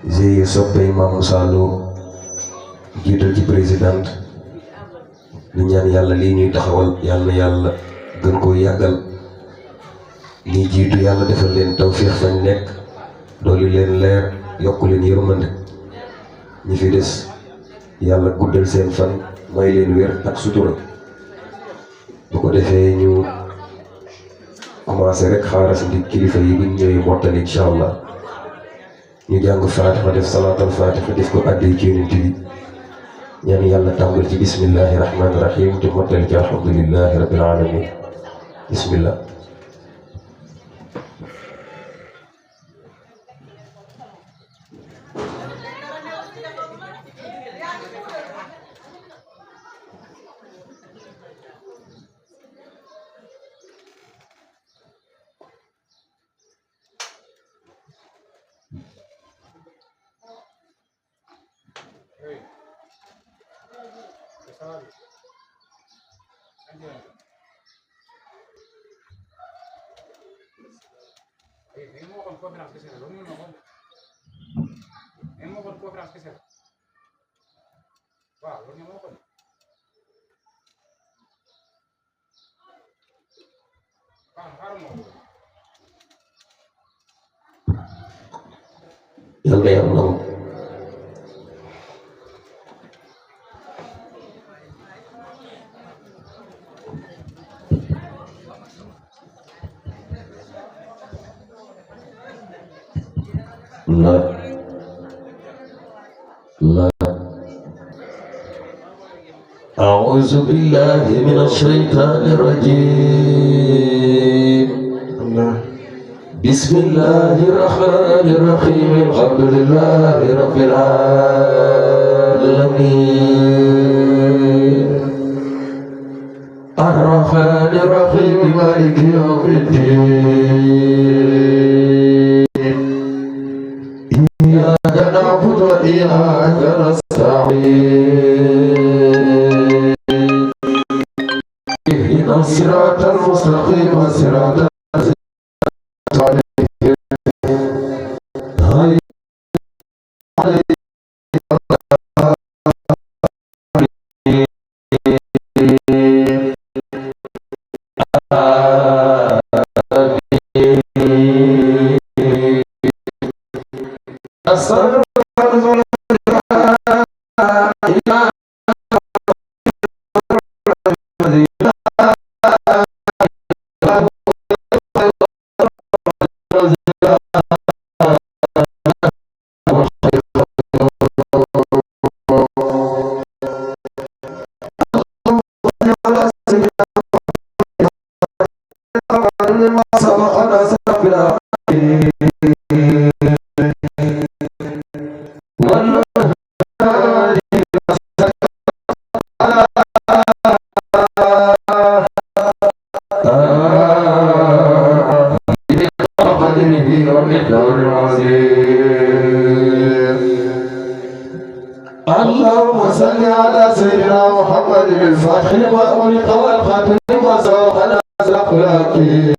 GIE soppey Mame Moussa Lo jiital ci président di ñaan yàlla lii ñuy taxawal yàlla na yàlla gën koo yàggal ñi jiitu yàlla defal leen tawfiix fañ nekk dooli leen leer yokku leen yërmande ñi fi des yàlla guddal seen fan may leen wér ak sutura bu ko defee ñu commencé rek xaaras ndi kilifa yi buñ ñëwee mottali incha allah ñu jàng faatixa def salaatal faatixa def ko àddee ci yonent bi ñaan yàlla tàmbal ci bismillahi rahmaani rahim te mottali ci alhamdulillahi rabbil alamin bismillah yàlla yàlla nangu لا أعوذ بالله من الشيطان الرجيم بسم الله الرحمن الرحيم الحمد لله رب العالمين الرحمن الرحيم مالك يوم الدين إياك نعبد وإياك نستعين اهدنا الصراط المستقيم صراط اللهم صل على سيدنا محمد الفاتح لما أغلق والخاتم لما سبق ناصر أخلاقه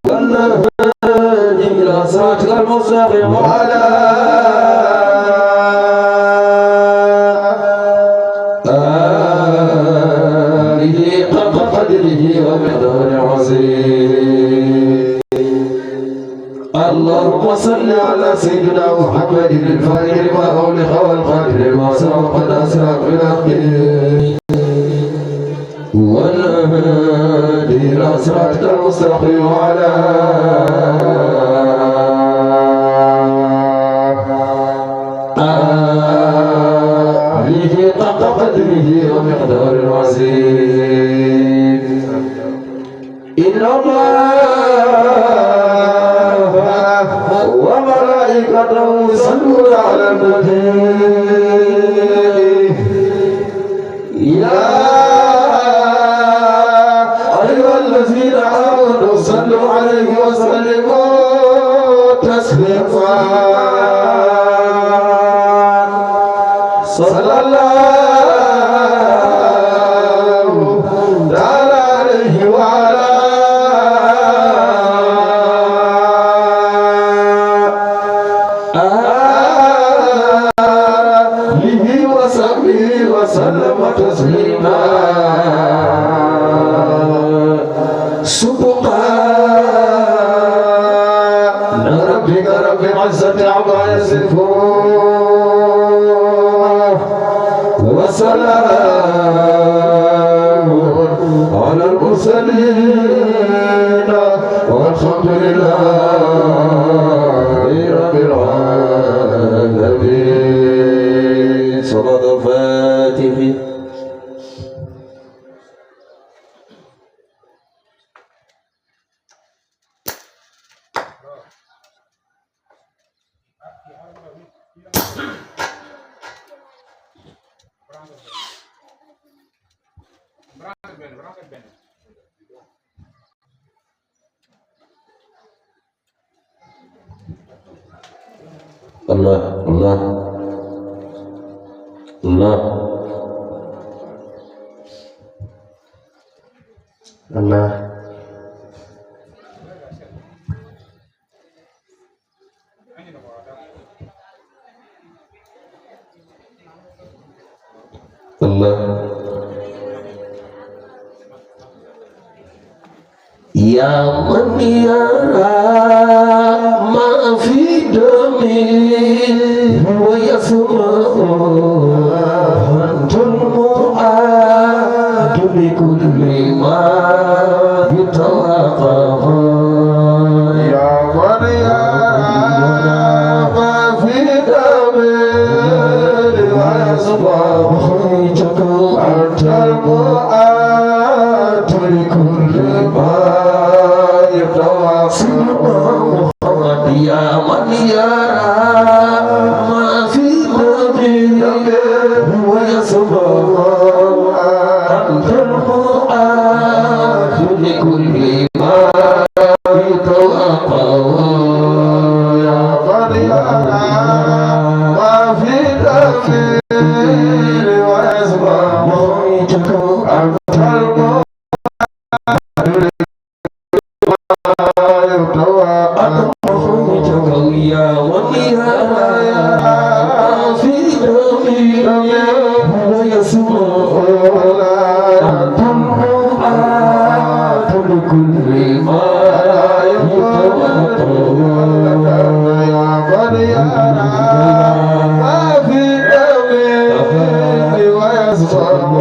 والهادي إلى صراطك المستقيم وعلى آله حق قدره ومقداره عظيم اللهم صل على سيدنا محمد الفاتح لما أغلق والخاتم لما سبق ناصر أخلاقه والهادي إلى صراطك المستقيم وعلى آله حق قدره ومقداره عظيم إن الله وملائكته يصلون على النبي يا أيها الذين آمنوا صلوا عليه وسلموا تسليما صلى الله تعالى عليه وعلى العزة عما يصفون وسلام على المرسلين والحمد لله رب العالمين. صلاة الفاتح. Allah Allah Allah Allah Allah Ya man yara ma fi dami wa yasma'u antul mu'adu li kulli ma yutawaqahu Ya man yara ma fi dami wa yasma'u antul mu'adu li kulli ma Muhammad ya man yara ma fi dami wa yasma'u antal mu'adu li kulli ma yutawaqqa'u ya man yara ma fi dami wa yasma'u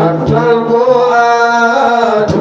antal mu'adu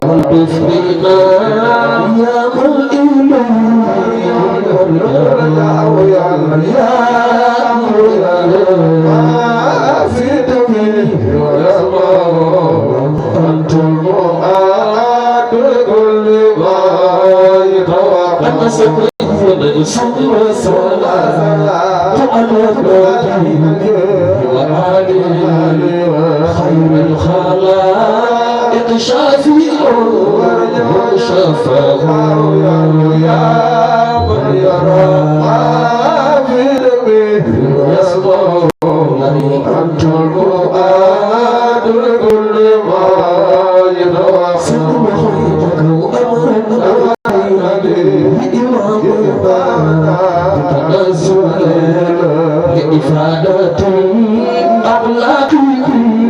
والتفرينا يا من ما في دمي ويا الله أنت المعاد كل ما يتوقع صلى صلاة على النبي وآله خير الخلائق شافع وشفاع يا من يرى ما في دمه ويسمع أنت المؤاد لكل ما يتوقع خيرك وأمرنا لإفادة أغلاق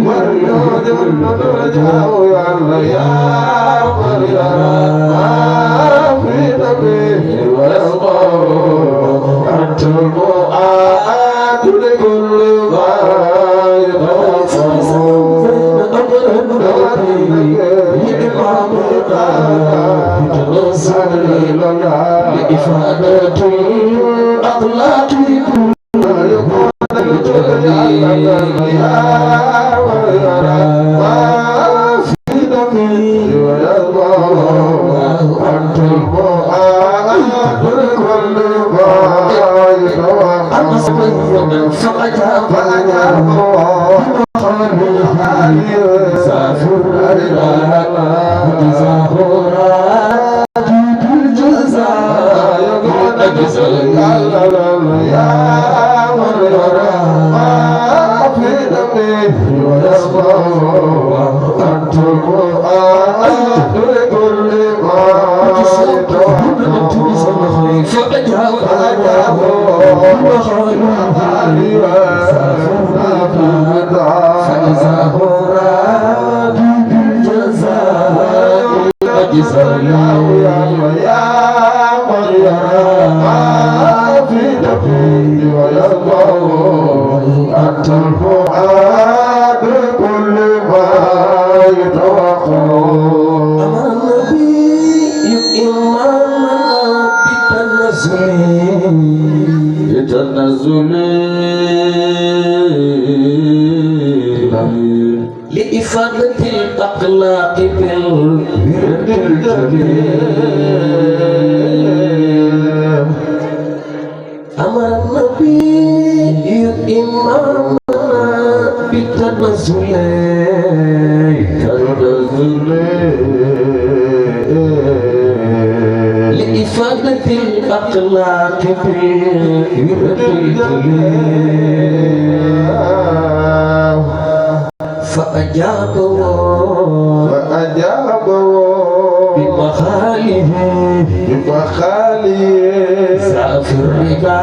واليود والنجاة يا مريم في نبيه ويصبر أنت المؤاد لكل ضائق لإفادة أغلاق لإفادة الأخلاق بالورد الجميل أمر النبي إمامنا بالتنزل لإفادة الأخلاق بالورد الجميل فأجابه بمخاله ساف الرضا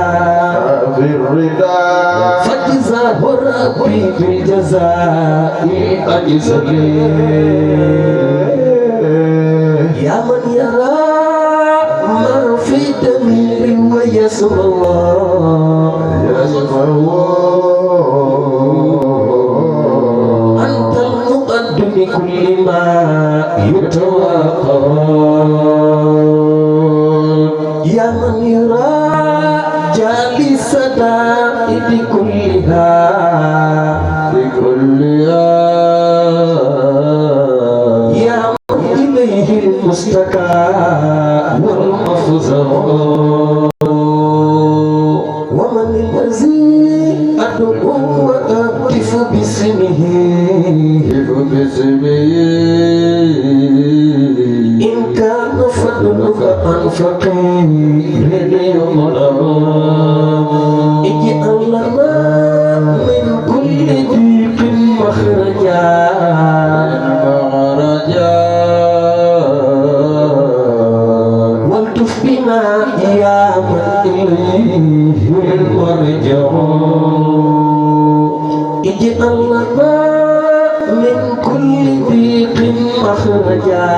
فجزاه ربي بالجزاء أجزل يا من يرى ما في دمير ويسمع الله أنت المقدم كل ما يتوقع يا من يرى جالس دائد كلها يا من إليه المستكى والمفزع ومن الذي أدعو وأهتف باسمه إن كان فضلك عن فقير يمنع اجعل لنا من كل ضيق مخرجا والتف بنا يا من إليه المرجع اجعل لنا من كل ضيق مخرجا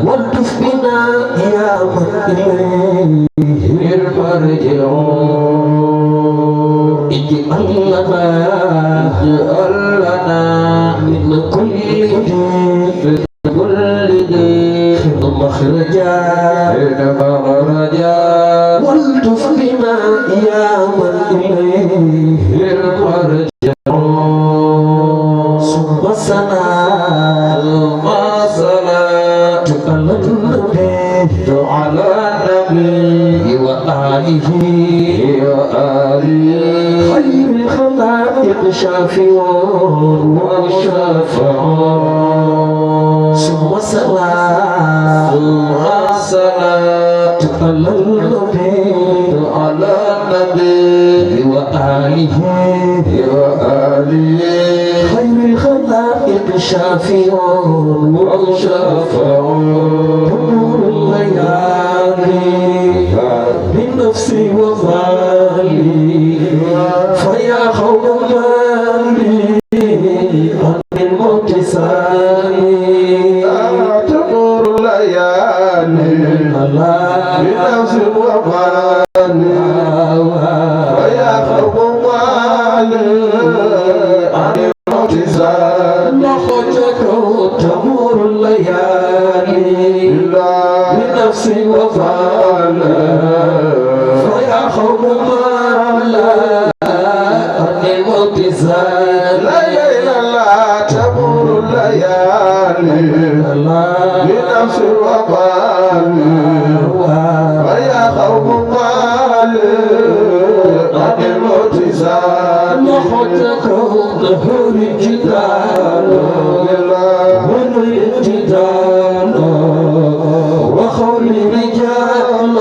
والتف بنا يا من إليه المرجع اجعل لنا صلاة على النبي وآله خير الخلائق شافع وشفع ثم صلاة على النبي وآله خير الخلائق شافع وشفع نور الليالي بنفسي ومالي فيا خوف مالي عن الموت سالي تمر الليالي بنفسي ومالي فيا خوف مالي عن الموت سالي تمر الليالي بنفسي وفعلا فيا خوف مالا عن الموت زال لا تمر الليالي بنفسي وفعلا فيا خوف مالا عن الموت زال نخوتك ظهور الجدال والابتدال وخول رجال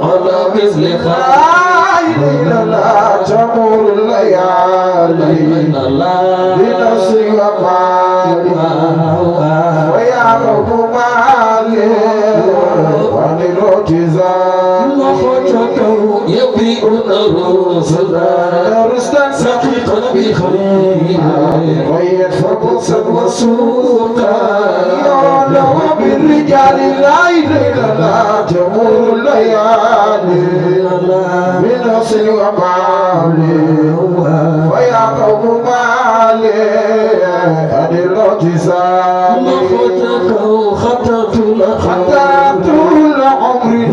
على مثل خير لا تمر الليالي بنفسي ومالي ويا رب مالي وعن الارتزال نخوتك يبيئون رسلا سقيقا بخير ويدفع بؤسا وسوقا يعلم بالرجال لا تمر الليالي بنفسي ومالي ويا قوم مالي عن الارتزال خطأت لعمري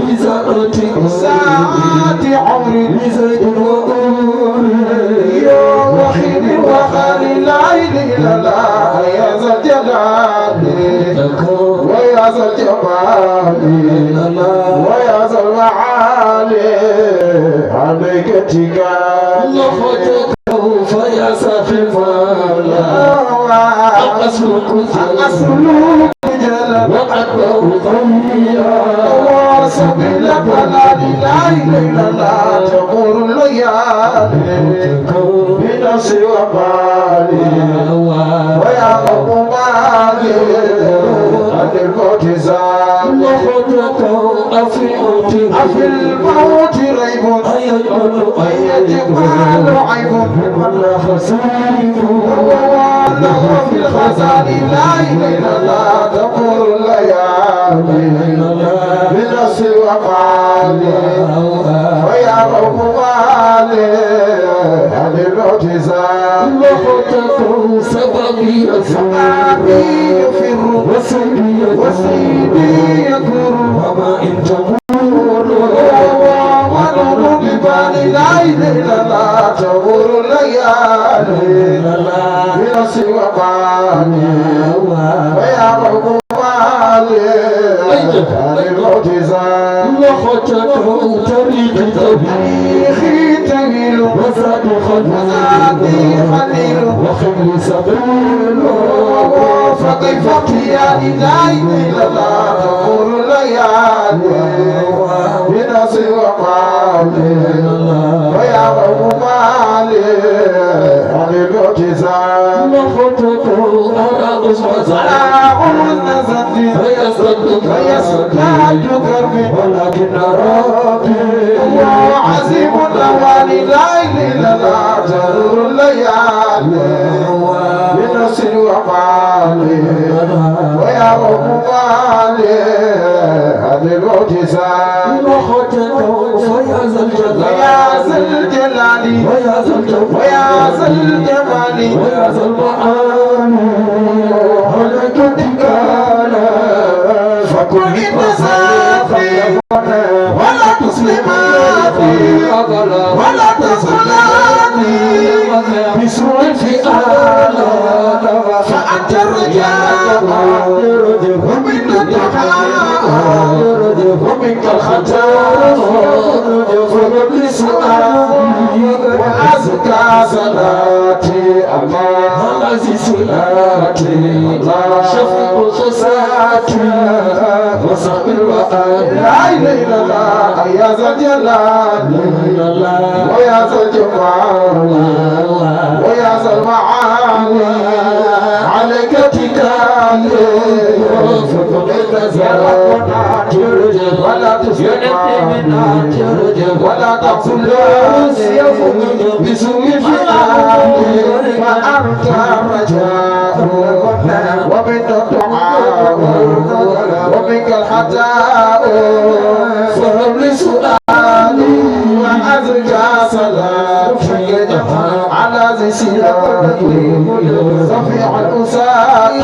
ساعة عمري لزيد وأمري يا وحيد وخالي لا إله إلا الله يا ذا الجلال ويا ذا الجمال ويا ذا المعالي عليك اتكال لفتك فيا سافي المال أسلك جلا وأكبر ضيا وسبيل فلا لا إله إلا الله تمر الليالي بنفسي ومالي ويا قوم مالي عن الموت زال وخدك أفي الموت ريب أن يجمال عيب ولا خسيب في الخزان لا إله إلا الله تمر الليالي بنفسي ومالي ويا قوم مالي عن الموت زال وخطك سببي يفر وسيدي يكر وما إن تمر ونور ببالي لا إله إلا الله تمر الليالي بنفسي ومالي ويا قوم مالي عن الموت زال وخطك تاريخي تميل وزادي خليل وخمل سبيل فكيف اختياري لا إله إلا الله تمر الليالي بنفسي ومالي ويا قوم مالي عن الموت زال وخطك أرى أذن فيصدق كربي ولكن ربي هو عزيم الأواني لا إله إلا الله تمر الليالي بنفسي ومالي ويا رب مالي عن الموت زال وخطك فيا ذا الجلال ويا ذا الجمال ويا ذا المعاني عليك اتكالا فكن بتصافي ولا تسلماتي ولا تسلماتي بسوء الفئال ومنك الخطاء فقبل سؤالي وأزكى صلاتي الله الذي صلاتي الله شفيع خساتي وصحب الوآل لا إله إلا الله يا ذا الجلال ويا ذا الجمال ويا ذا المعالي عليك تكالي ولا تسمع ولا تقتل بسوء فعالي فأنت رجاء ومنك الدعاء ومنك الحجاء فهب لي سؤالي وأزكى صلاتي على ذي سيرتي صفيع الأساء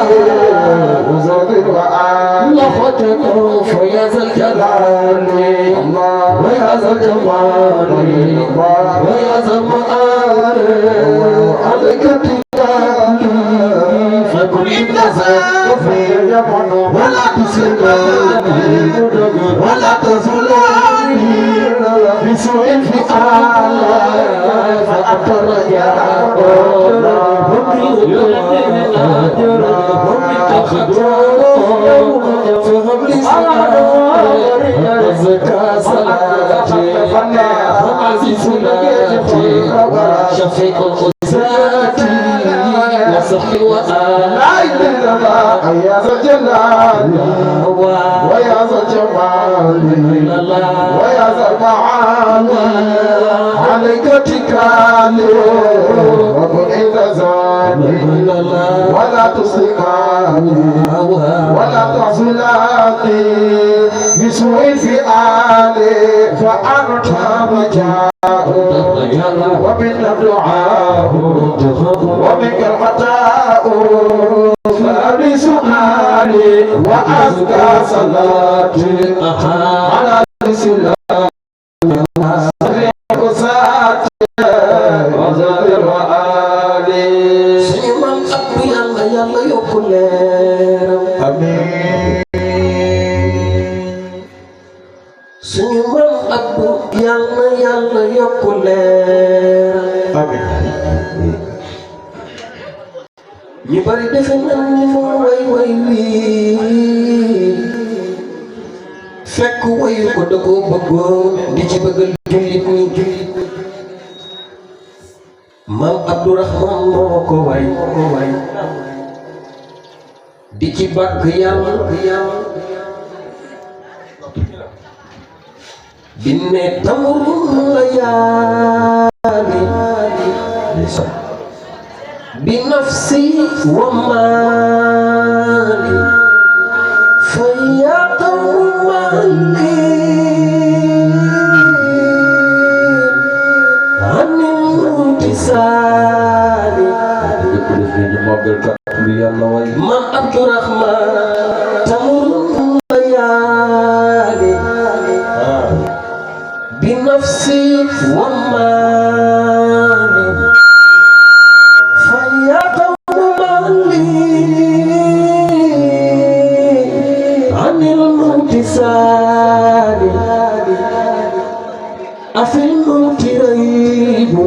وزاد الوآل لفتك فيا ذا الجلال ويا ذا الجمال ويا ذا المآل عليك تكالي فكن انتزعت في اليمن ولا تسلمني ولا تزلني بسوء الفعال فأنت الرجاء فهب لي زكاة صلاتي وعزي صلاتي شفيق خزاتي وصحي وآل لا إله إلا الله يا ذا الجلال ويا ذا الجمال ويا ذا المعالي عليك تكالي وكن إذا زاني ولا تسلماني ولا تعزلاني بسوء فعالي فأنت رجاء ومن الدعاء ومنك العطاء فأبي سؤالي وأزكى صلاتي على رسول الله suñu mam Abdou yàlla yàlla yokk leeram amiin ñu bari defe nañ ni moo way wii fekk wayu ko da koo bëggoon di ci bëggal jullit ñi mam Abdourahman moo ko way di ci bàkk yàlla binne tamurun layali binafsi wa mali fayatamali anil tisali man Abdourahman tamurun layali بنفسي ومالي فيقوم لي عن الموت سالي أفي الموت ريب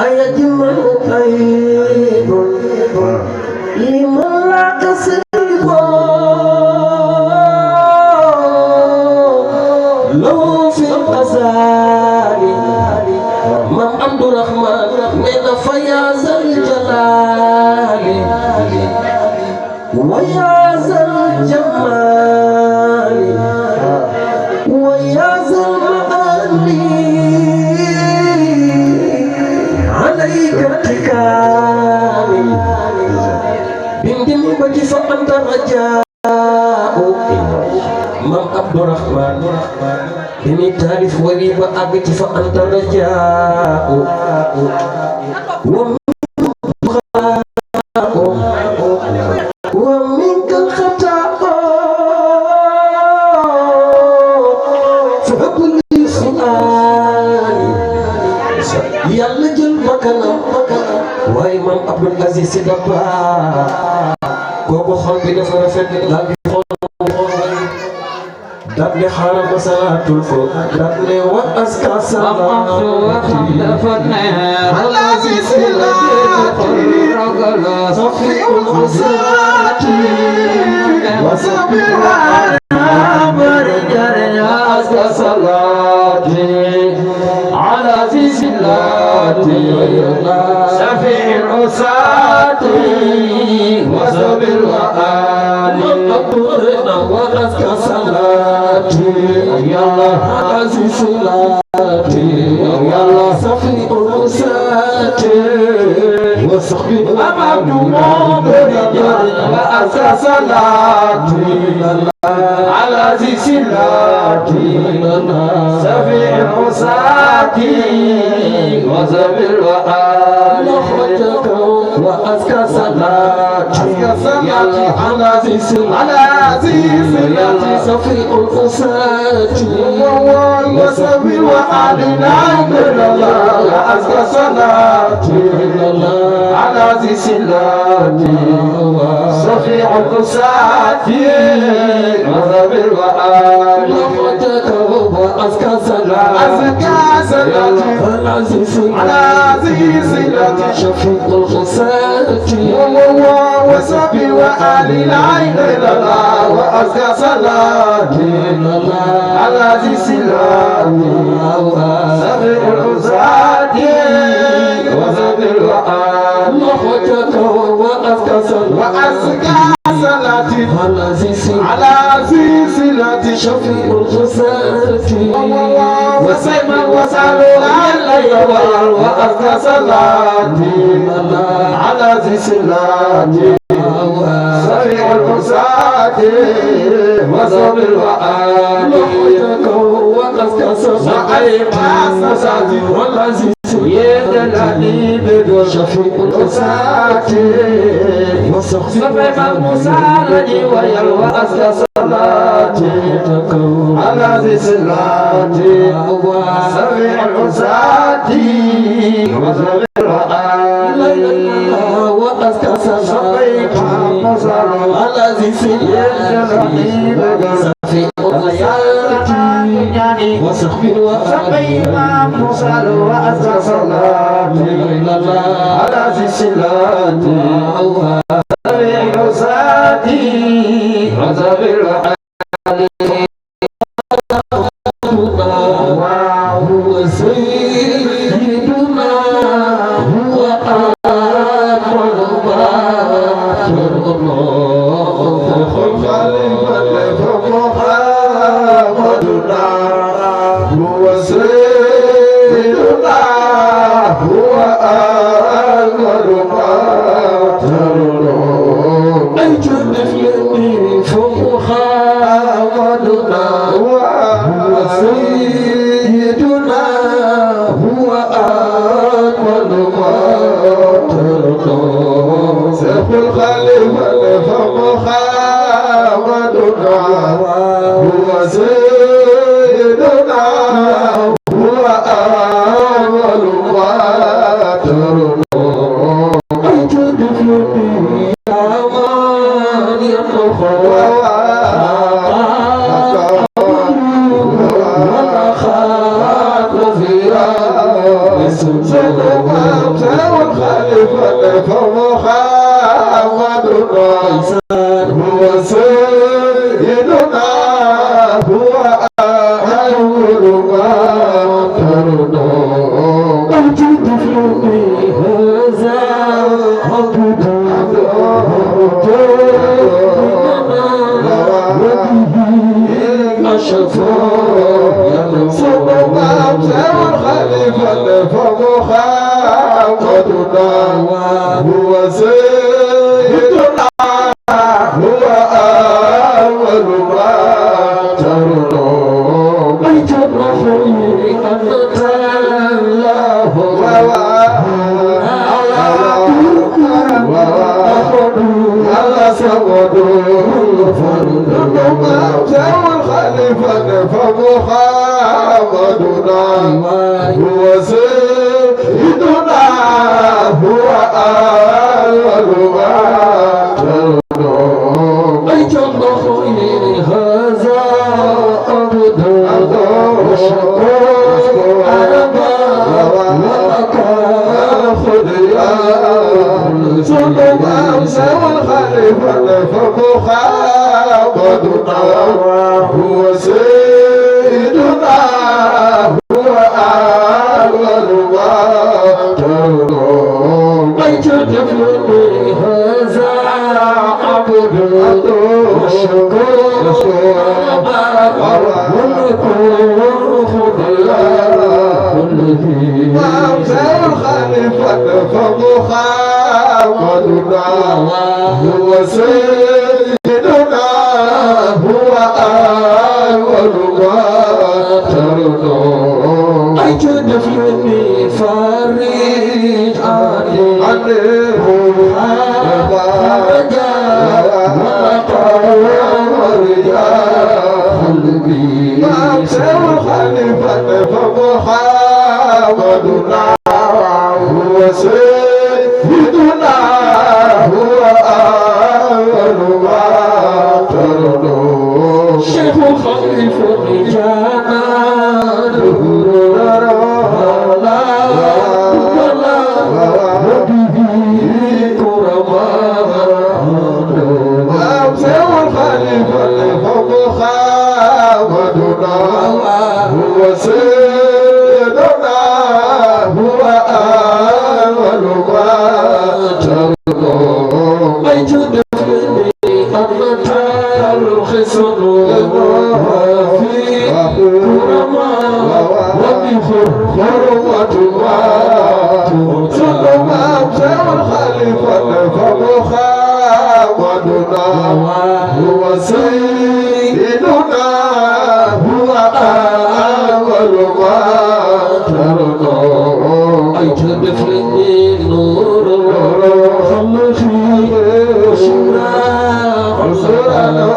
أيجمل عيب لمن لا كسب لو في الغزال مام Abdourahman من فياز الجلال وياز الجمال وياز المآلي عليك اتكالي بندمي بكي فأنت الرجاء مام Abdourahman ini tarif wali ba àgg ci fa anta rajaa wa minkal xataa fa habli su'aali yàlla jël bakkanam waaye maam Abdoul Aziz Sy Dabakh kooku xol bi dafa rafet daal di xool دبل حرم صلاة الفوق دبل وأزكى صلاة الذي صلاتي صفي الغساتي وصبر أزكى صلاتي على ذي صلاتي شفيع العساة وصبر وآلي وأزكى صلاتي على ذي صلاتي صفي العساة وصحبه أمام وأزكى صلاتي على ذي صلاتي شفيع العساة وزبر وآل وأزكى صلاتي على ذي صلاتي شفيع العساة وزبر وآل نعم الله وأزكى صلاتي على ذي صلاتي شفيع العساة وزبر وآل وأزكى صلاتي العزيز العزيز شفيق الخساتي وصبي وآل العين لله وأزكى صلاتي على ذي سلامي شفيق الخساتي وصبي وآل وأزكى صلاتي على ذي صلاتي شفيع الخساتي وسيما وسألوا الليل وأزكى صلاتي على ذي صلاتي شفيع الخساتي وصبر وآلي وأزكى صلاتي والعزيز يدلني بدون شفيع الخساتي وصفي مسالني ويلوى أزكى صلاتي على ذي صلاتي سميع العساتي وزمير وآلي وأزكى صلاتي على ذي صلاتي سفيع العساتي وصحبه وآلي وأزكى صلاتي على ذي صلاتي سميع العساتي وزمير وآلي هو سيدنا هو آخر باخر الله هو سيدنا هو آخر باخر الله أجد في فوق محمدنا هو سيدنا هو أكمل ما ترضى سيف الخليفة فمحمدنا هو سيدنا هو أكمل ما ترضى أجد في أمان الأخوة هو سيدنا هو أول ما ترضى أجد في هذا عبد أشفى صبغت الخليفة فمحمدنا هو سيدنا هو أول ما ترضى أجد في أنت الله الخليفة فمحمدنا هو سيدنا هو أول ما ترضى أجل خير هذا سلطان سوى الخليفة فمخابدنا هو سيدنا هو أول ما ترون أجدني هذا عبد وشكور الخليفة فمخابدنا هو سيدنا هو أول ما ترون أجدني فريد عليه الخليفة فمحمدنا هو سيدنا هو أول ما ترون شيخ خليفة رجال هو سيدنا هو أول ما ترون أجدني أمتى الخصم في كرما وبحرمة ما ثم أمسى الخليفة فمحمدنا هو سيدنا هو أول ما ترون أجدني نور خلفي وسرا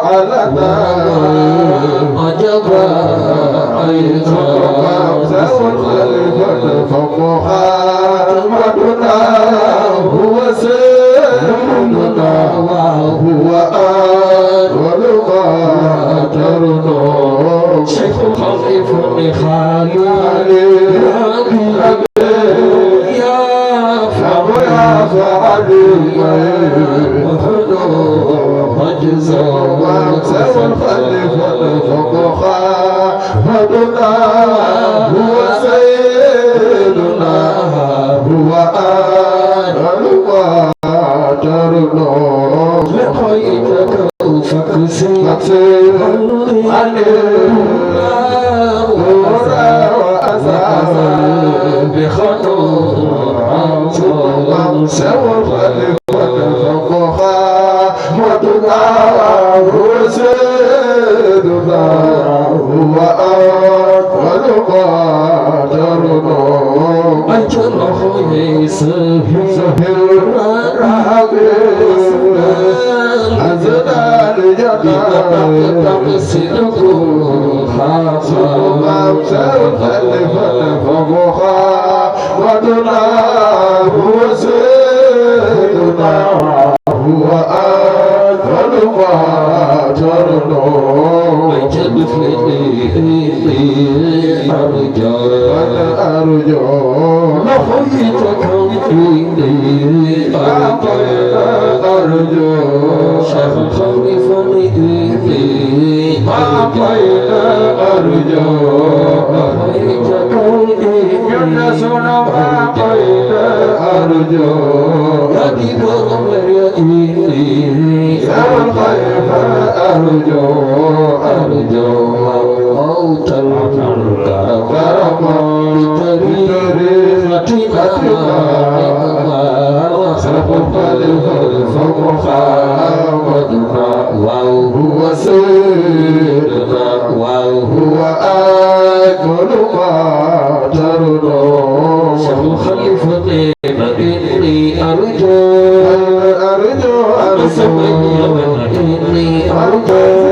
علنا عجبا أيضا الخليفة فمحمدنا هو سيدنا وهو أول ما ترون شيخ خليفة خالي يا فميا فعلي مجزا سوى الخليفة فمحمدنا هو سيدنا هو أول ما ترون لقيتك فكسيت سوى الخليفة فمحمدنا هو سيدنا هو أول ما ترون أجل سهل أزنا لجنة أمسى الخليفة فمحمدنا هو سيدنا هو أول ما ترون أجل أرجو لقيتك أرجو شيخ خليفة أرجو أرجو أرجو أرجو موت الكرم هو سيدنا وهو أكل ما ترون شيخ خليفة إني أرجو أرجو إني أرجو أرجو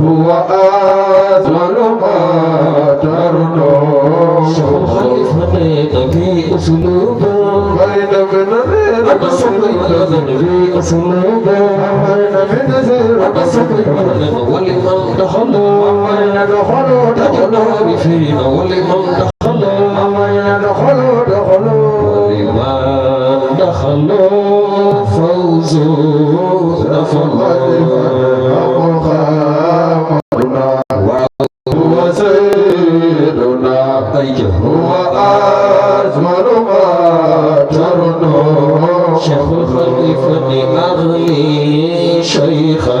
هو أجمل ما ترنو في أسلوب بين من غير في أسلوب بين من غير ولمن دخلوا ومن دخلوا تجنوا فينا ولمن دخلوا ومن دخلوا ولمن دخلوا فوزوا هو سيدنا هو أجمل ما ترنو شيخ الخليفة أغلي شيخا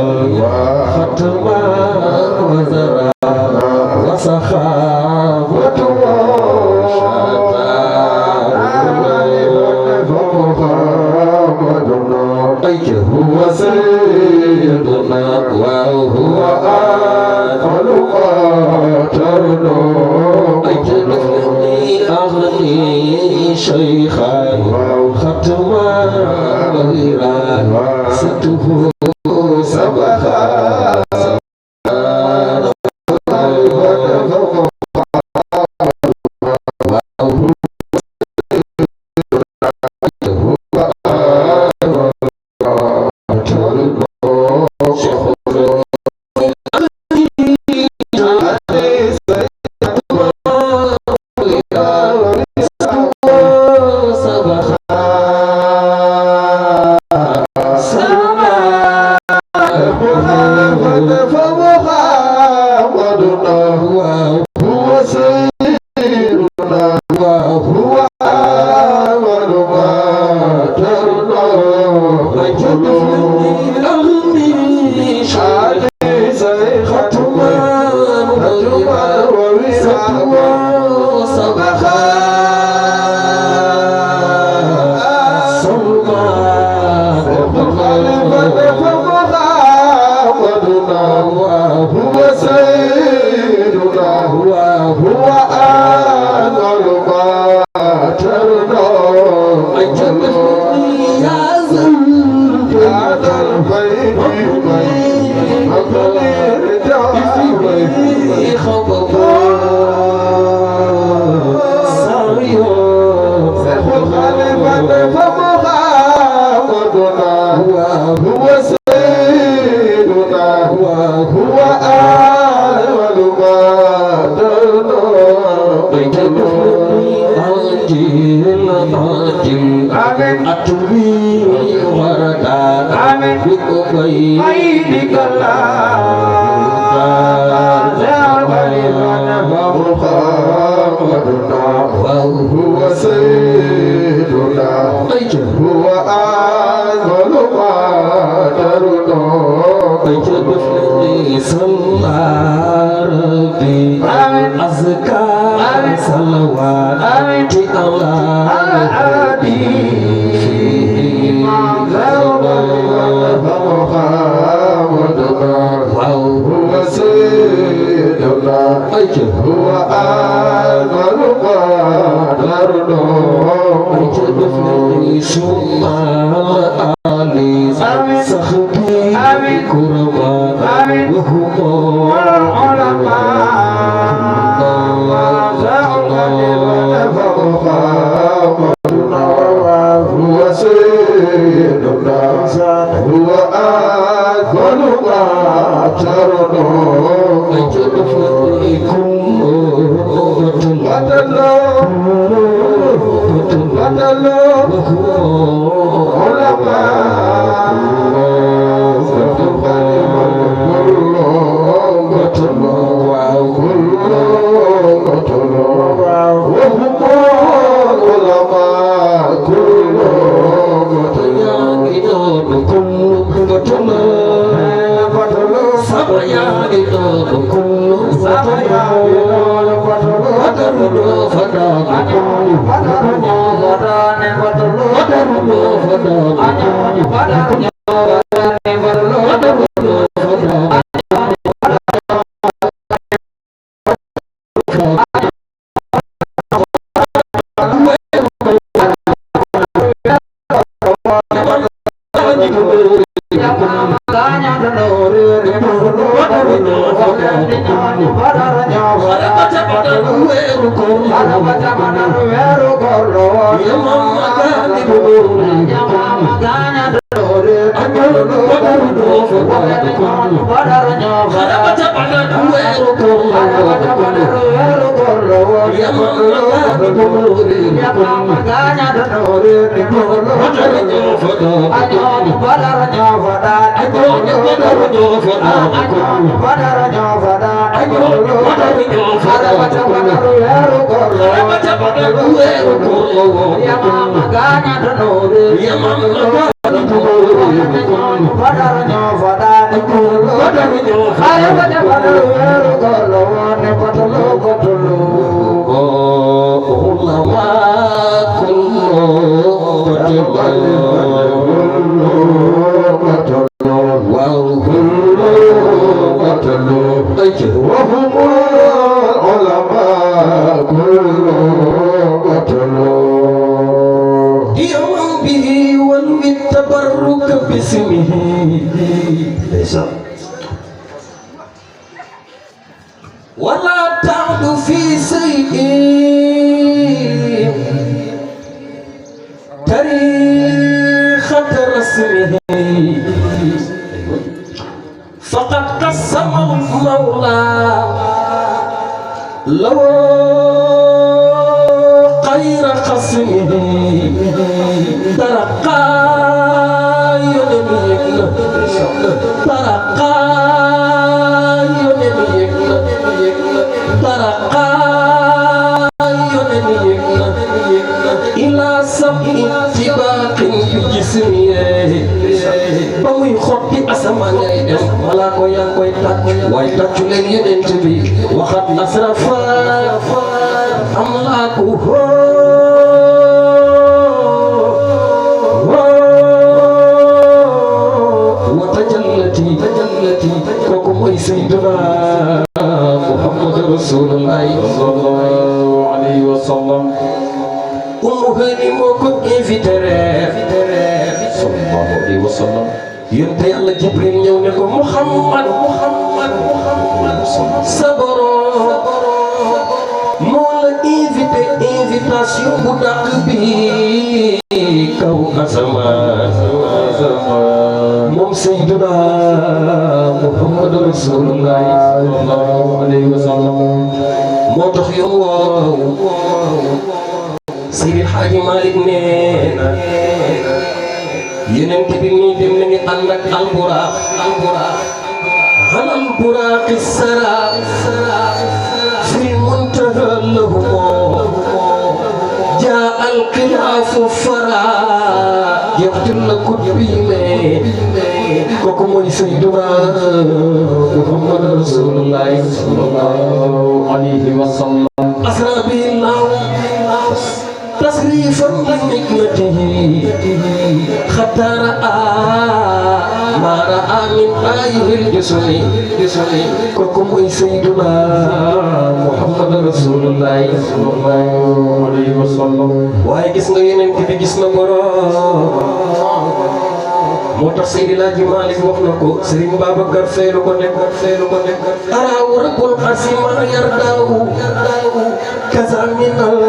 ختما وزرا وسخاوة هو سيدنا وهو أجمل ما ترنو أغني شيخا ختما وغيرا سته سبخا weeru koor yamam magaani bu ولا تعد في سيء تاريخة رسمه فقد قسم المولى لو خير قسمه ترقى ينميك ترقى إلى سبع طباق بجسمه بوي خطي أسمان يدم ولا كوي كوي تاك واي تاك لين ينتبه وقد أسرف أملاكه وتجلتي كوكو سيدنا محمد رسول الله صلى الله عليه وسلم هاني موكو إنفيتري صلى الله عليه وسلم ينتهي الله جبريل ñëw ne ko Muhammad saboro moo la invité invitation bu dàq bi kaw asamaan moom Seydina Muhammad Rasulullah sallallahu alayhi wa sallam moo tax yow waaw Seydi Hadji Malick neena yeneen bi nii dem nañu ànd ak alburaaq halal buraaq sara fi muntaha lahum jaa alxilaafu fara yaqtul la kutbi kooku mooy Seydina Muhammad Rasulullah sallallahu alayhi wa sallam asra billah تسريفا من حكمته حتى رأى ما رأى من آيه الجسم كوكم سيدنا محمد رسول الله صلى الله عليه وسلم waaye gis nga yeneen bi gis na borom moo tax Seydi Laaji Maalik wax na ko Serigne Babacar feelu ko nekk araaw rabbul arsi ma yardaahu kaza min al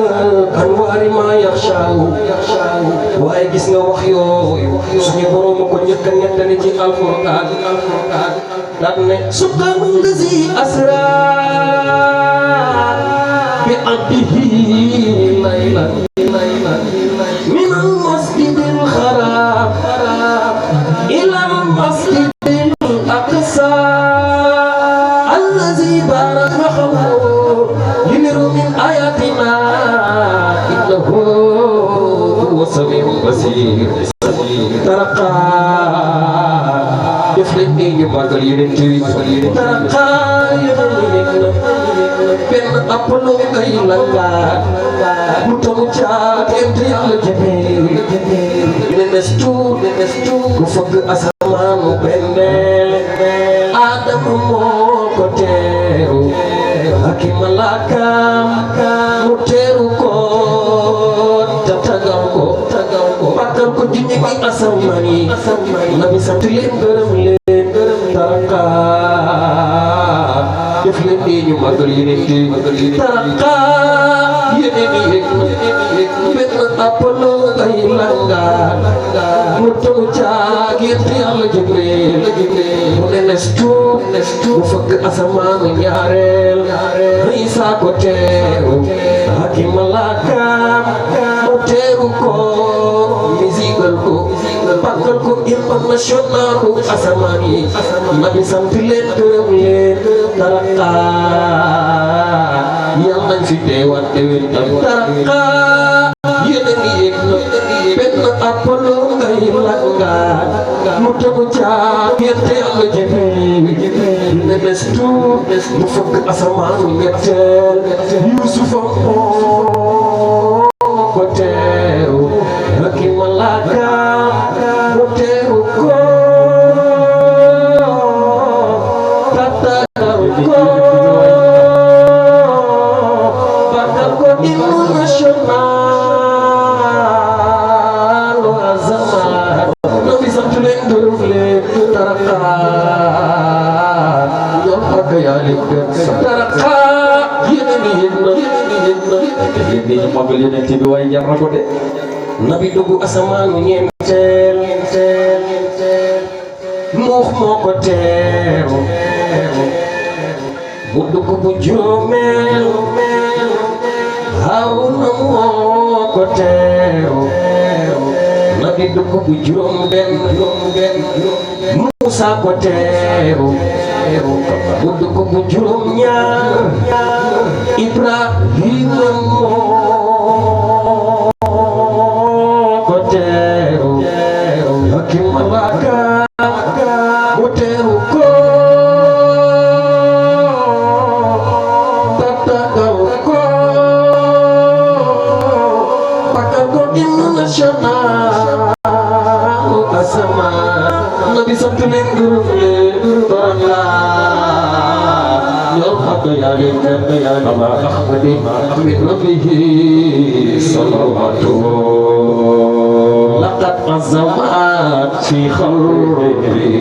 anwaari ma yaxshaahu waaye gis nga wax yooyu suñu borom ko njëkk a nettali ci alquran daal ne subhaanal lazi asra bi abdihi laylan min al masjidil haram إلى المسجد الأقصى الذي بارك حوله لنر من آياتنا إنه هو السميع البصير ترقى يفلت إني باقل ينتوي ترقى ينتوي بين أبلو كي لنغا متمجا كنت يالجبير Nenestu ku fëgg asamaan bendeel Adama moo ko teeru ak i malaakaam mu teeru ko te tagal ko bakkal ko junni bi asamaan yi nabi sant leen gërëm leen taraka def leen di nii ñu magal yeneen taraka yeneen yëg benn apolo ay langaan mu tamu caagir te yàlla Jibril mu ne nestu mu fëgg asamaanu ñaareel Isa ko teeru ak i malaakaam mu teeru ko misigal ko bàkkal ko internationalu asamaan yi nabi sant leen gërëm leen taraka yal nañ fi teewaat déwén tam taraka yéen a ngi yëg na benn apolo ngay langaan mu tegu caa gerte yàlla Jibril ne des tuut mu fëgg asamaanu ñetteel Yuusufa ko teeru ak i malaaka mu teeru ko tatagal ko bakal ko international azaman nabi sant leen gërëm leen taraka ñoom ak yàlla taraka yéen a ngi yëg na yéen ñu magal yeneen ci bi waaye jar na ko de nabi dugg asamaanu ñeenteel Nuux moo ko teeru mu dugg bu juróomeel Haaruna moo ko teeru nabi dugg bu juróom benn Muusa ko teeru mu dugg bu juróom ñaar Ibrahima moo ko teeru ak i malaaka mu teeru ko tatagal ko bakal ko international asamaan nabi sant leen gërëm leen taraka ñoom ak yàlla ama ahmadi min rabbihi salawatu laqad azamat fi khalqi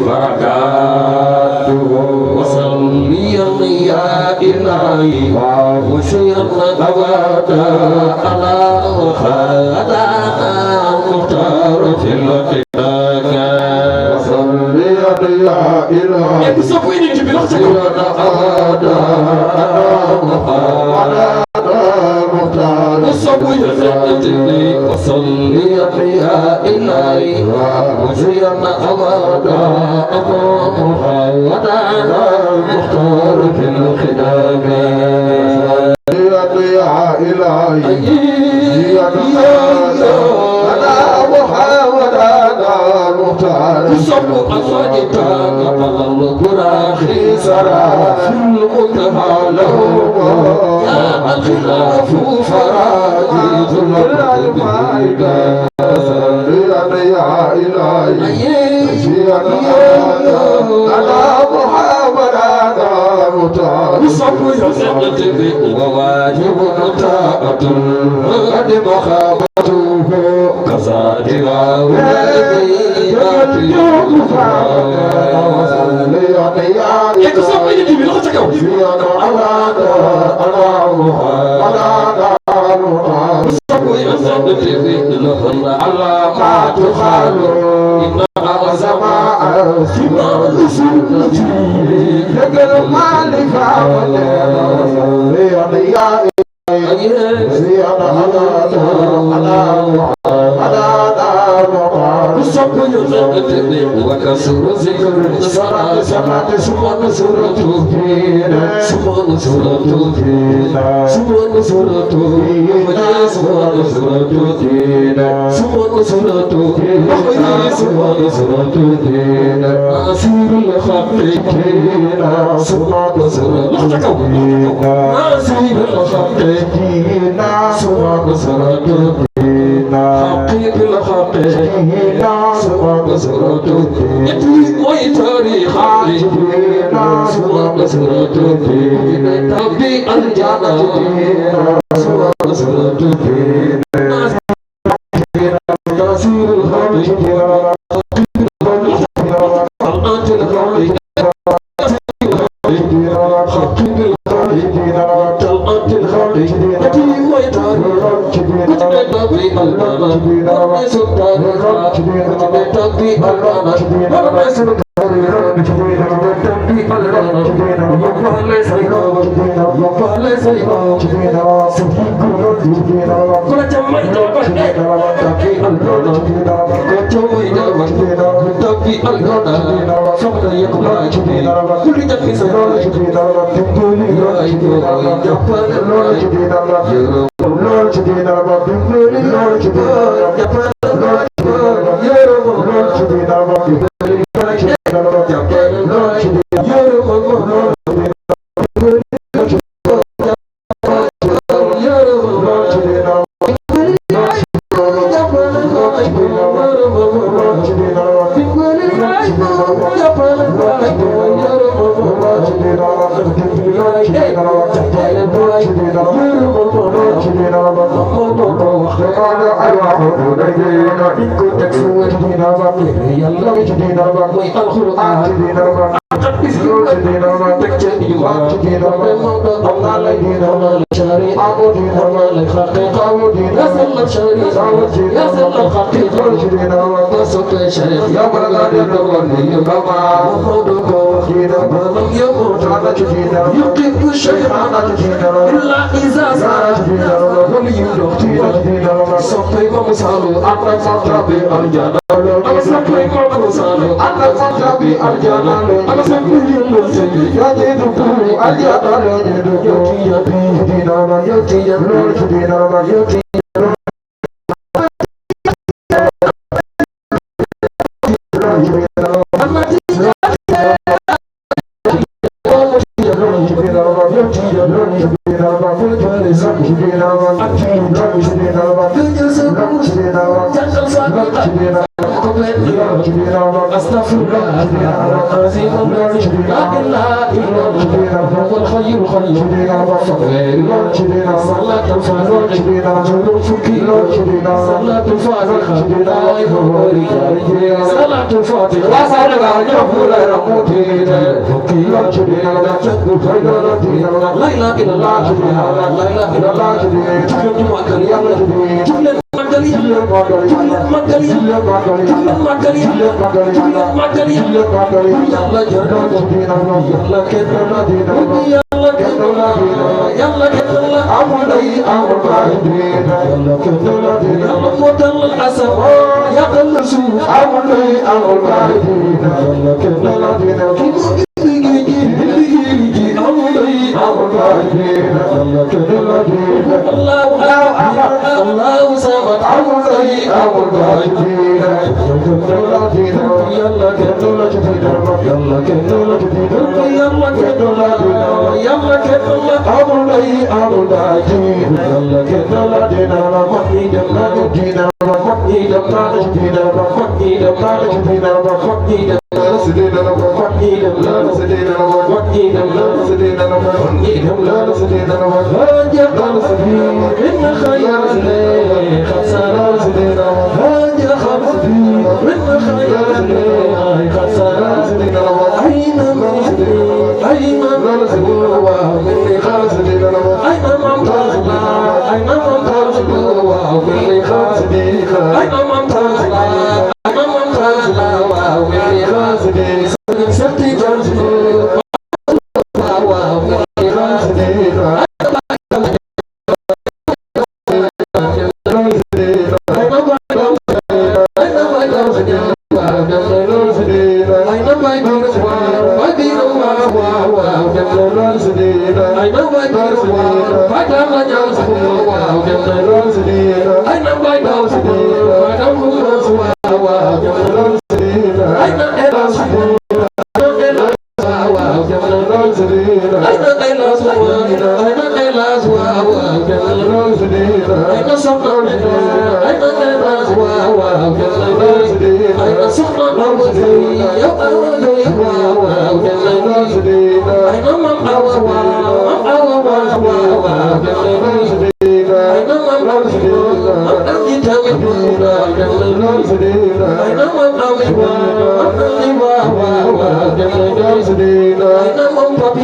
barakatuhu wa salliyan ya ilahi wa sayyidna abada ala khadana muhtar fil qidaka wa salliyan ya ilahi ku sopp yeneen ci bi wax ci ko وصلي يا إلهي وزينا أبدا أبا محمد المختار في الخدام يا إلهي زينا أبدا محمد المختار صبو أصدق قبل البراخي سرى في المنتهى له يا الخلاف فراجي القلب يا إلهي أنا محمد أنا مطاع صبو يزدك وواجب مطاعة قد مخابته كذلك على ما تخال إنها وزماء ثمار سنتي يقل مالك وكسر ذكر سمعت سبحان سورته سبحان سورته سبحان سورته سبحان سورته سبحان سورته سبحان سورته أسير الخلق سبحان سورته أسير الخلق سبحان سورته حقيق الحق سبحان سورته يتوي ويتاريخ سبحان سورته تبي الجنة سبحان سورته ناصر الحق خطيب الخطيب طلقت الخطيب يتيم ويتاريخ كتب في البلد ورمس التاريخ كتب في البلد ورمس التاريخ يقف الشيطان إلا إذا زاد وليدخل صفي ومسالو أنا صفي الجنة أنا صفي ومسالو أنا صفي الجنة أنا صفي المسيح يجدكم الجنة يجدكم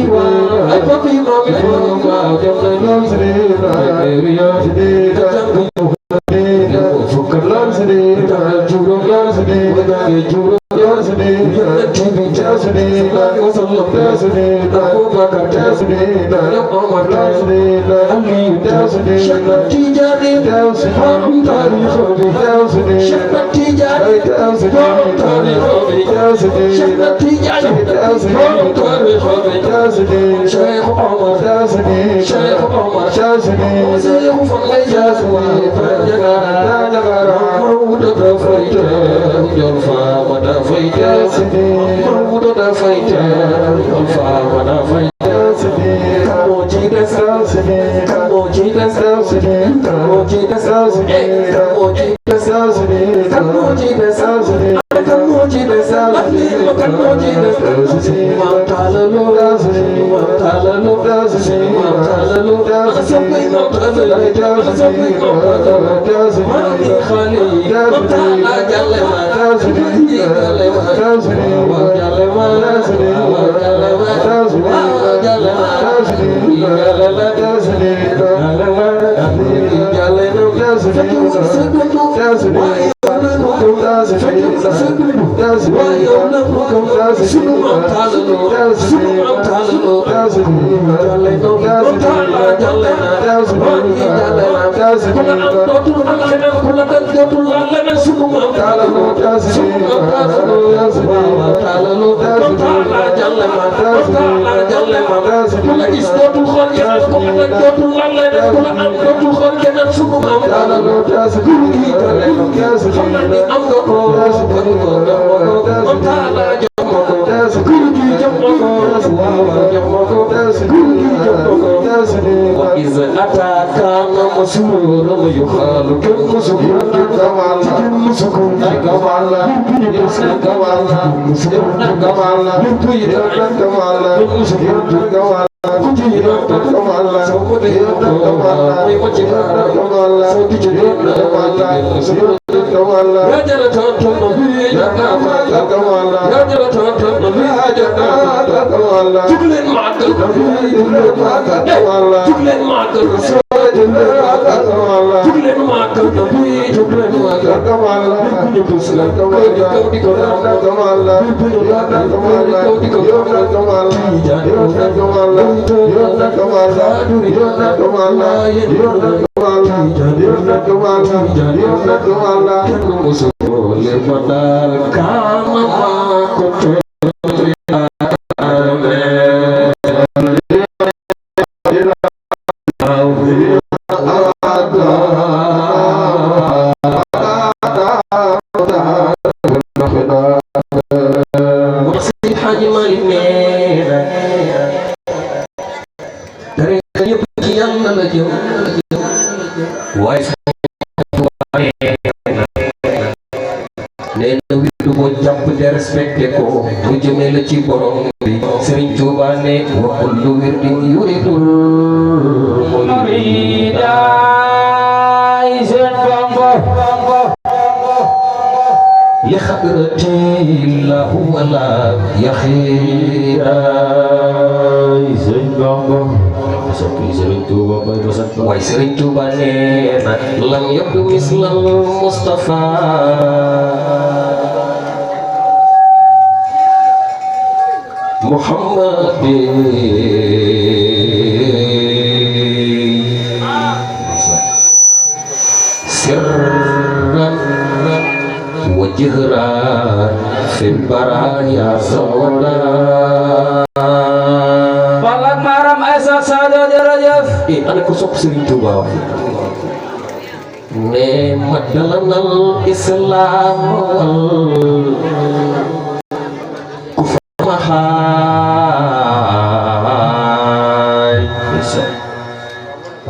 Wow. ay papi mami ma dem na lam sirina riya sirina jang fukar lam sirina juro lam sirina juro lam sirina tibi jasirina wasallam jasirina abubakar jasirina ya omar jasirina ali jasirina tijani jasirina tarikh jasirina shakka tijani jasirina tarikh jasirina tijani jasirina شيخ عمر جاسدي شيخ عمر جاسدي وزيخ فضل جاسدي فجنا مولود دفيت جلفا ودفيت جاسدي مولود دفيت جلفا ودفيت جاسدي كموجي جاسدي كموجي جاسدي كموجي جاسدي كموجي جاسدي كموجي جاسدي كموجي جاسدي كموجي جاسدي ما تعللو ما تعللو ما تعللو غصبي ما تعللو غصبي ما تعللو ما في خالي ما تعلى جل ما جل ما جل ما وإذا أتاك مسرور يخال كالمسكون كمال كالمسكون كمال يسكن كمال يسكن كمال يطير كمال يسكن كمال كتير كمال سوكتي كمال يمجد كمال سوكتي كمال كمال يا جل النبي يا كمال كمال يا جل النبي يا كمال جبلين معك النبي كمال جبلين معك الرسول جبلين معك النبي جبلين معك كمال يبسل كمال كودي كمال كمال كمال كودي كمال كمال يونا كمال يونا كمال يونا كمال يونا كمال يونا كمال يونا كمال musuh lepas kamu aku Haji Malik dari kayu pujian lagi nena widu bo japp de respecté ko bu jëmé la ci borom bi Serigne Touba ne wa kullu wirdin yuridul murida isen bamba li khadrati lahu wala yakhira isen bamba Serigne Touba bay basat way Serigne Touba ne lam yabdu mislal Mustafa Muhammad sirran wa jihran fil baraya sawada balat maram esa sada jarajaf ana ko sopp Serigne Touba ne madalanal islam wal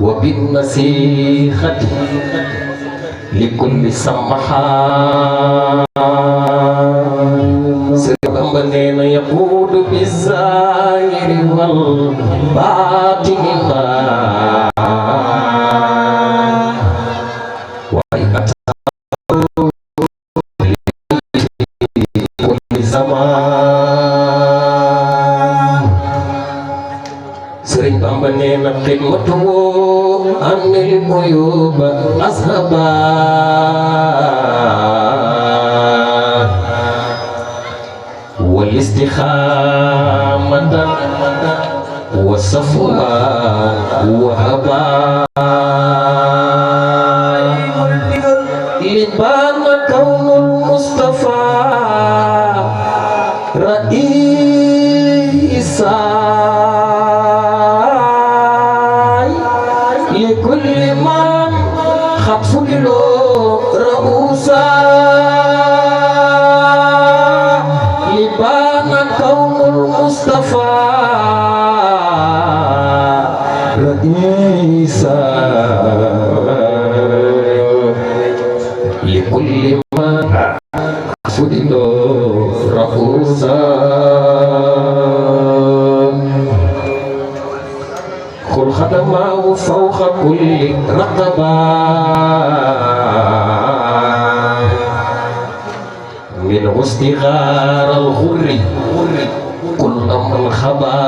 وبالنصيحة لكل سمحان سرقم يقود بالزاهر والباطن نينا خدمته عن العيوب أذهبا والاستخامة والصفوة وهبا لبان كون المصطفى رئيسا لكل من خطف له رؤوسا لبان كون المصطفى رئيسا لكل من خطف له رؤوسا خل خدمه فوق كل رقبة من استغار الغر كل من خبا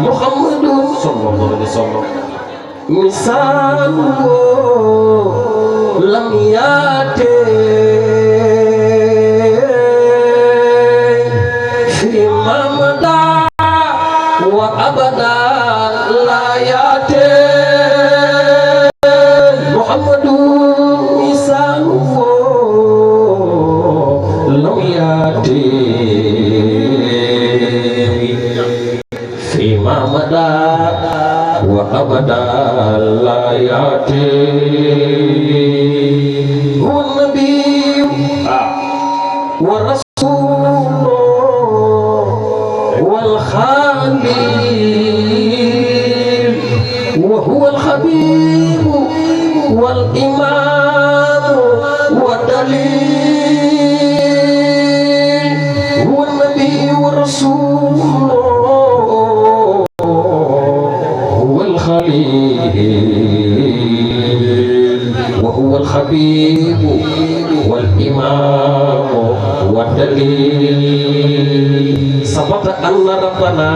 محمد صلى الله عليه وسلم مثاله لم يأتي فيما مضى وأبدا لا يأتي محمد مثاله لم يأتي فيما مضى وأبدا لا يأتي هو النبي والرسول والخليل وهو الحبيب والإمام والدليل هو النبي والرسول هو الخليل وهو الحبيب والإمام والدليل ثبت أن ربنا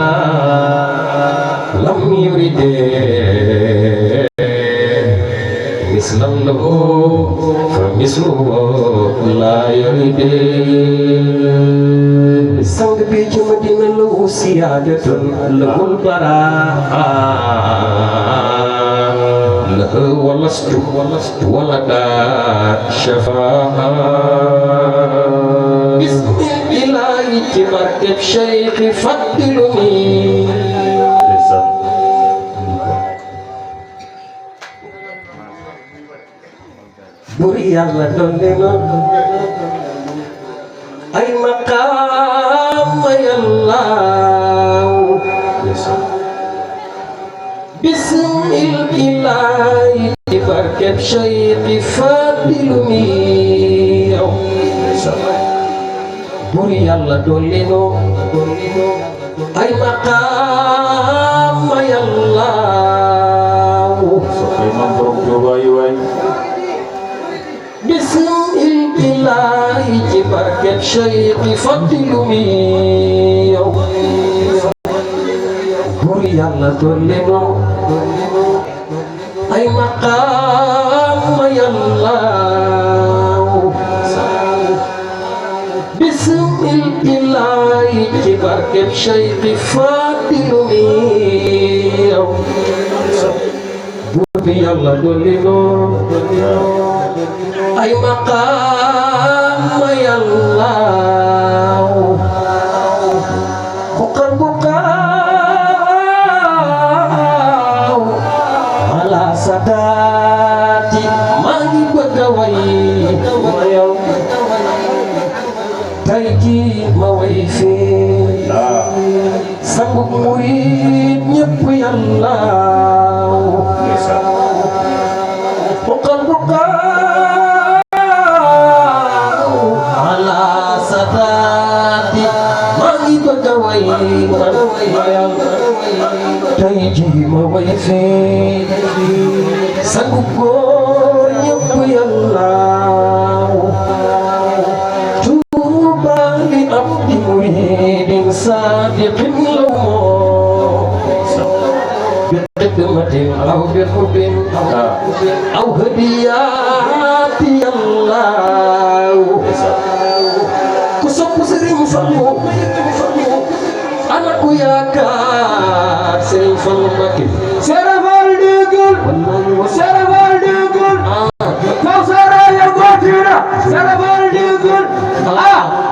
لم يرد مثلا له فمثله لا يرد سنگ بيج مدينة له سيادة له البراء له ولست ولدا شفاعة بسم الله تبارك شيخ فضلني buri yàlla dolli na ay maqaam yàlla bismil ilaahi ci barkeb Cheikh Fadilu mi yow buri yàlla dolli na ay maqaam yàlla bismil ilaahi ci barkeb Cheikh Fadilu mi yow bur yàlla dolli no ay maqaam yàlla bismil ilaahi ci barkeb Cheikh Fadilu mi yow bur yàlla dolli no ay maqaam yàlla bukan ala sadati maa ngi bëgg a way ma yow tey jii ma way fii sangu murid ñëpp yàlla bukan tey jii ma way fii sangu góor ñëpp yàlla tuuba li abdi muridin saadiqin law moo بخدمة أو بحب أو هديات الله كسب سرين فلو أنا كياكار سرين فلو مكي سرفال ديقل سرفال ديقل كوسرا يقوتنا سرفال ديقل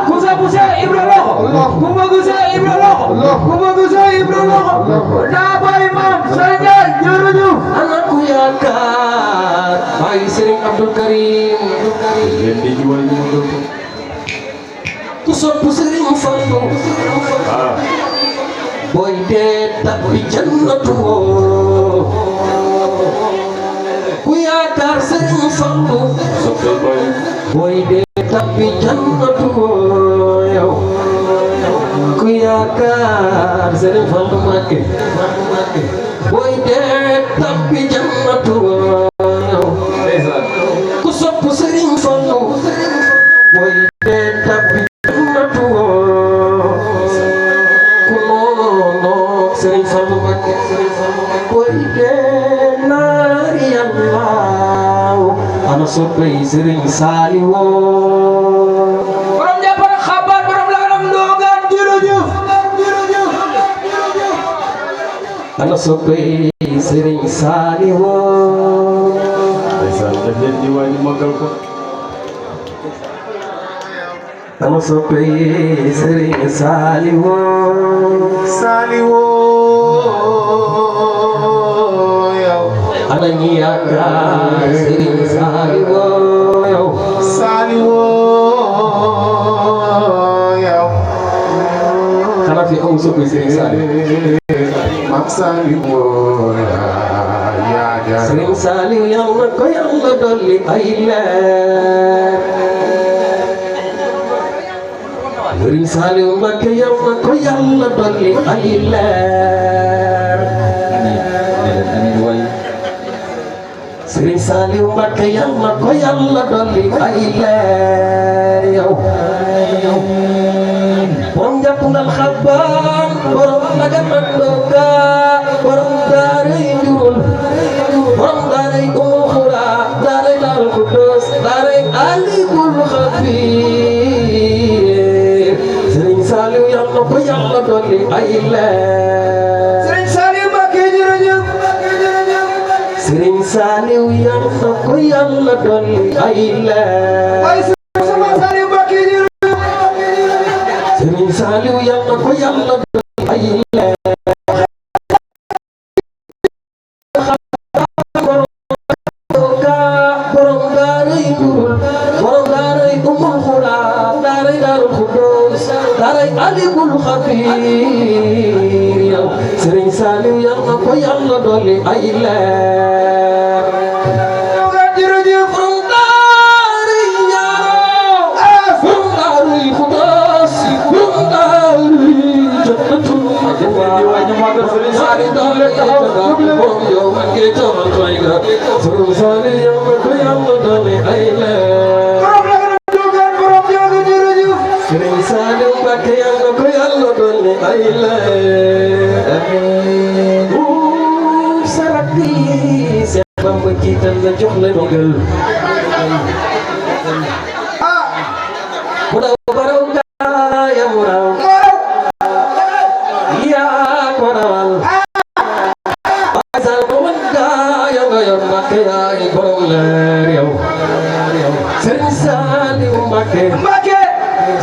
كوسا كوسا إبراهيم كوسا إبراهيم كوسا إبراهيم نابا إمام سنجال جرجو أنا كياكار باي سرين عبد الكريم كسب سرين فلو boy de tapi jannatu ku yaakaar Serigne Fallou boy de tapi jannatu yow ku yaakaar Serigne Fallou Mbacké boy de tapi jannatu yow ku sopp Serigne Fallou boy de tapi jannatu Serigne Fallou Mbacké boy de naari Allah ana soppay Serigne Saliou borom jàppal xabaar borom laalam doogaan jërëjëf ana soppay Serigne Saliou ndeysaan def leen di waaj magal ko ana soppay Serigne Saliou yow ana ñi yaakaar Serigne Saliou yow yow xanaa fi amul soppay Serigne Saliou Mam Saliou yaa Serigne Saliou yal na ko Yàlla dolli ay leer Serigne Saliou Mbacké yal na ko Yàlla dolli ay leer Serigne Saliou Mbacké yal na ko Yàlla dolli ay leer yow borom jàppandal xabaan borom nagan ak doga borom daaray njurul borom daaray Umul Xura daaray Daarul Xudoos daaray Alimul Xabiir Serigne Saliou yal na ko Yàlla dolli ay leer Serigne Saliou Mbacké jërëjëf Serigne Saliou yal na ko Yàlla dolli ay leer sama Saliou Mbacké jërëjëf Serigne Saliou yal na ko Yàlla dolli ay leer borom daaray Njurul borom daaray Umul Xura daaray Daarul Xudoos daaray Alimul Xabiir yow Serigne Saliou yal na ko Yàlla dolli ay leer jërëjëf borom daaray Njaaw borom daaray Xudoos borom daaray Jannatul Mahwa Serigne borom yow man ngay tawal koy ga Serigne Saliou yal na ko Yàlla dolli ay leer Serigne Saliou Mbacké yal na ko Yàlla dolli ay leer sarak bi Seex Bamba jiital la jox la ndigal mu daw baraw gaaya mu raw yaa ko rawal baasal ko wan gaaya nga yor Mbacké yaay borom leer yow Serigne Saliou Mbacké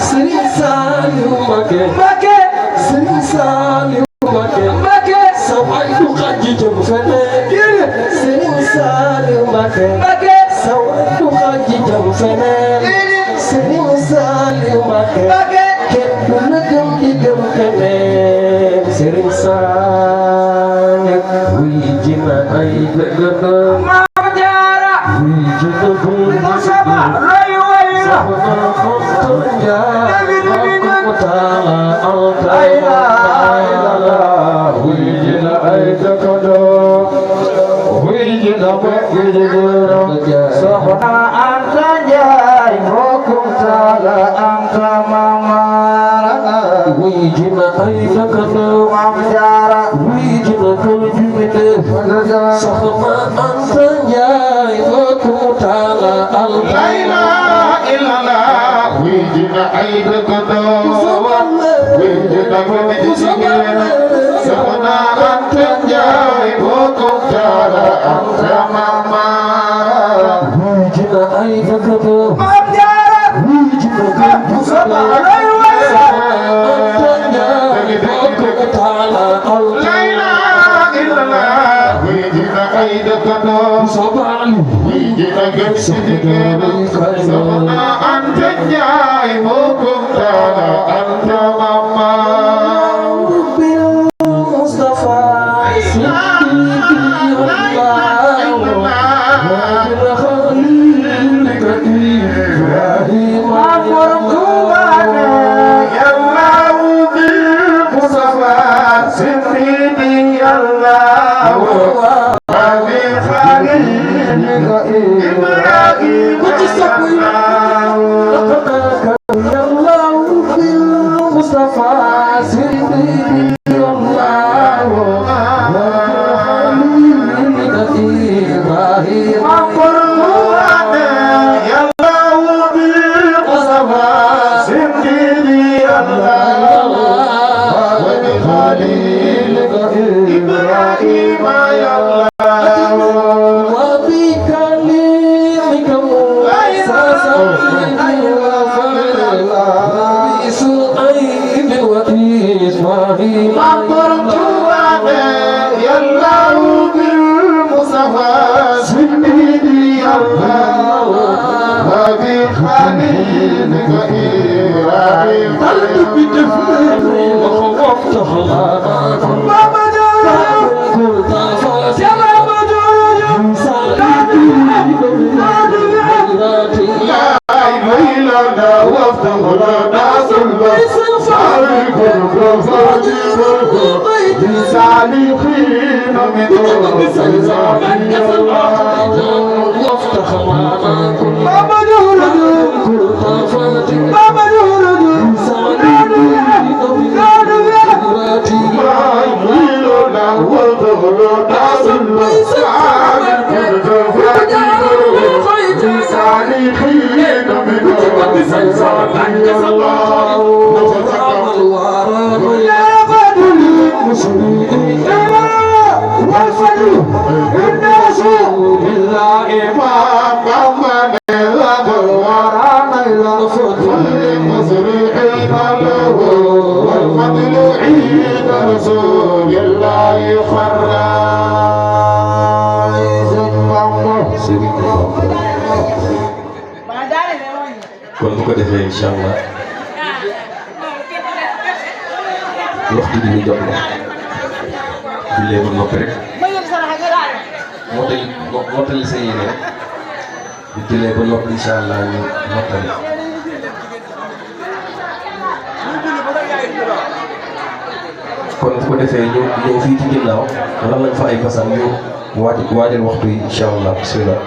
Serigne Saliou Mbacké Serigne Saliou Mbacké sa waay du xaj jëm feneen Serigne Saliou Mbacké sa waay du xaj jëm feneen Serigne Saliou Mbacké kenn du la gëm di gëm keneen Serigne Saliou wuy ji na ay dëgg Maam Jaara wuy ji na buy Mustafa roy way la Soxna Anta Njaay mbokkum taala Anta mamara wuy ji na ay dëkkandoo Maam Jaara wuy ji na kër ju mi def soxna Anta Njaay bokkum taala al la ilaha illallah wi dina ay dëkkandoo wi dina ko mi jigéen soxna Anta Njaay bokkum taala Anta mama wi dina ay dëkkandoo Maam Jaara wi dina ko sama lay way Anta Njaay bokkum taala al la ilaha illallah wi dina ay dëkkandoo sobaali wi dina gën si jigéen soxna Anta Njaay bokkum taala Anta mama kon bu ko defee incha allah waxtu bi ñu jot na jullee ba noppi rek mottali sa yéene rek bu jullee ba noppi incha allah ñu mottali kon bu ko defee ñu ñëw fii ci ginnaaw lan lañ fa ay basam ñu waajal waxtu yi incha allah bismillah